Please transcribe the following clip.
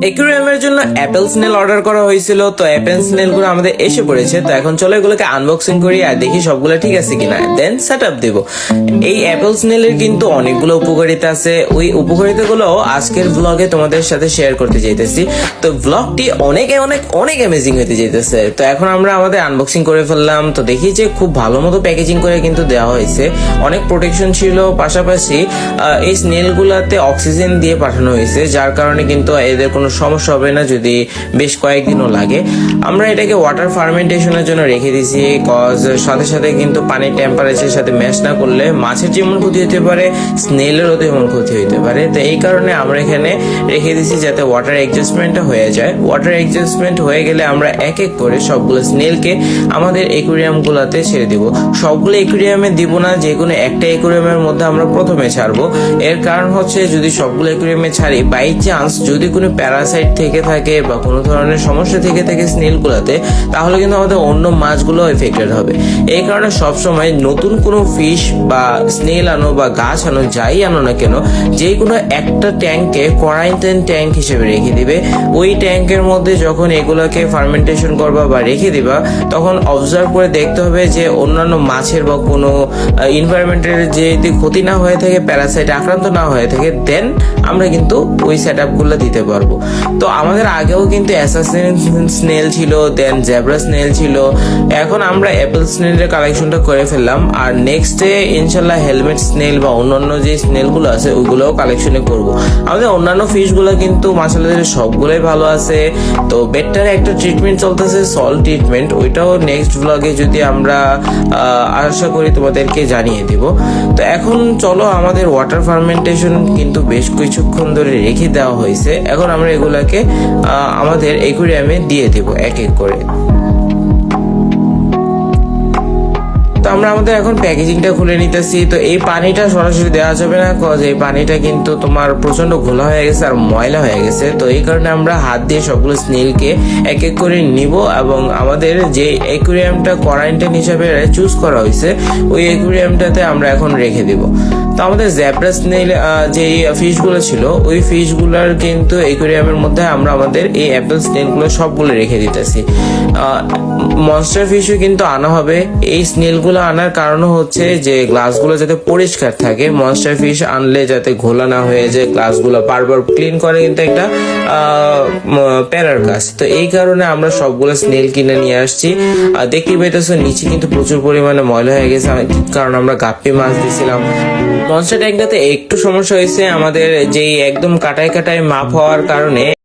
একুরিয়ামের জন্য Apple snail order করা হয়েছিল, তো অ্যাপেল স্নেল গুলো আমাদের এসে পড়েছে। তো এখন চলো এগুলোকে আনবক্সিং করি আর দেখি সবগুলো ঠিক আছে কিনা, দেন সেট আপ দেবো। এই অ্যাপেল স্নেলের কিন্তু অনেকগুলো উপকারিতা আছে, ওই উপকারিতাগুলো আজকের ব্লগে তোমাদের সাথে শেয়ার করতে চাইতেছি। তো ব্লগটি অনেক অনেক অনেক অ্যামেজিং হতে চাইতেছে। তো এখন আমরা আমাদের আনবক্সিং করে ফেললাম। তো দেখি যে খুব ভালো মতো প্যাকেজিং করে কিন্তু দেওয়া হয়েছে, অনেক প্রোটেকশন ছিল। পাশাপাশি এই স্নেল গুলাতে অক্সিজেন দিয়ে পাঠানো হয়েছে, যার কারণে কিন্তু এদের কোনো সমস্যা হবে না যদি বেশ কয়েকদিনও লাগে। আমরা এটাকে ওয়াটার ফার্মেন্টেশনের জন্য রেখে দিছি, কজ সাথে সাথে কিন্তু পানির টেম্পারেচারের সাথে ম্যাচ না করলে মাছের যেমন ক্ষতি হতে পারে, স্নেলেরও তেমন ক্ষতি হতে পারে। তো এই কারণে আমরা এখানে রেখে দিছি যাতে ওয়াটার অ্যাডজাস্টমেন্টটা হয়ে যায়। ওয়াটার অ্যাডজাস্টমেন্ট হয়ে গেলে আমরা এক এক করে সবগুলো স্নেলকে আমাদের একুরিয়াম গুলাতে ছেড়ে দিব। সবগুলো একুরিয়ামে দিব না, যে কোনো একটা একুরিয়ামের মধ্যে আমরা প্রথমে ছাড়বো। এর কারণ হচ্ছে যদি সবগুলো একুরিয়ামে ছাড়ি, বাই চান্স যদি কোনো প্যারাসাইট থেকে থাকে বা কোনো ধরনের সমস্যা থেকে থাকে স্নেল গুলাতে, তাহলে কিন্তু আমাদের অন্য মাছগুলো এফেক্টেড হবে। এই কারণে সবসময় নতুন কোনো ফিশ বা স্নেল আনো বা গাছ আনো, যাই আনো না কেন, যে কোনো একটা ট্যাঙ্কে কোয়ারেন্টাইন ট্যাঙ্ক হিসেবে রেখে দিবে। ওই ট্যাঙ্কের মধ্যে যখন এগুলোকে ফার্মেন্টেশন করবা বা রেখে দিবা, তখন অবজার্ভ করে দেখতে হবে যে অন্যান্য মাছের বা কোনো এনভায়রনমেন্টের যদি ক্ষতি না হয়ে থাকে, প্যারাসাইট আক্রান্ত না হয়ে থাকে, দেন আমরা কিন্তু ওই সেট আপ গুলো দিতে পারবো। তো আমাদের আগেও কিন্তু অ্যাসাসিন স্নেল ছিল, দেন জেব্রা স্নেল ছিল। এখন আমরা অ্যাপেল স্নেলের কালেকশনটা করে ফেললাম, আর নেক্সট ডে ইনশাল্লাহ হেলমেট স্নেল বা অন্যান্য যে স্নেল গুলো আছে ওইগুলোও কালেকশনে করব। আমাদের অন্যান্য ফিশ গুলো কিন্তু মাসাল্লাহ সবগুলোই ভালো আছে। তো বেটার একটা ট্রিটমেন্ট চলতেছে, সল্ট ট্রিটমেন্ট, ওইটাও নেক্সট ব্লগে যদি আমরা আশা করি তোমাদেরকে জানিয়ে দিব। তো এখন চলো, আমাদের ওয়াটার ফার্মেন্টেশন কিন্তু বেশ কিছুক্ষণ ধরে রেখে দেওয়া হয়েছে। এখন আমরা এগুলাকে আমাদের একুরিয়ামে দিয়ে দেব এক এক করে। তো আমরা আমাদের এখন প্যাকেজিংটা খুলে নিতেছি। তো এই পানিটা সরাসরি দেওয়া যাবে না, কজ এই পানিটা কিন্তু তোমার প্রচন্ড ঘোলা হয়ে গেছে আর ময়লা হয়ে গেছে। তো এই কারণে আমরা হাত দিয়ে সবগুলো স্নেলকে এক এক করে নিব, এবং আমাদের যে একুরিয়ামটা কোয়ারেন্টাইন হিসাবে চুজ করা হয়েছে ওই একুরিয়ামটাতে আমরা এখন রেখে দিব। তো আমাদের জেব্রা স্নেল যে ফিশ গুলো ছিল, ওই ফিশ গুলার কিন্তু একুরিয়ামের মধ্যে আমরা আমাদের এই অ্যাপেল স্নেল গুলো সবগুলো রেখে দিতেছি। মনস্টার ফিশও কিন্তু আনা হবে। এই স্নেল গুলো আনার কারণ হচ্ছে যে গ্লাসগুলো যাতে পরিষ্কার থাকে। মনস্টার ফিশ আনলে যাতে ঘোলা না হয়ে যায়, গ্লাসগুলো বারবার ক্লিন করে কিন্তু একটা প্যারার কাজ। তো এই কারণে আমরা সবগুলো স্নেল কিনে নিয়ে আসছি। দেখতেই পাইতেছো নিচে কিন্তু প্রচুর পরিমাণে ময়লা হয়ে গেছে, কারণ আমরা গাপ্পি মাছ দিয়েছিলাম। মনস্টার ট্যাঙ্কটাতে একটু সমস্যা হয়েছে আমাদের, যেই একদম কাটায় কাটায় মাপ হওয়ার কারণে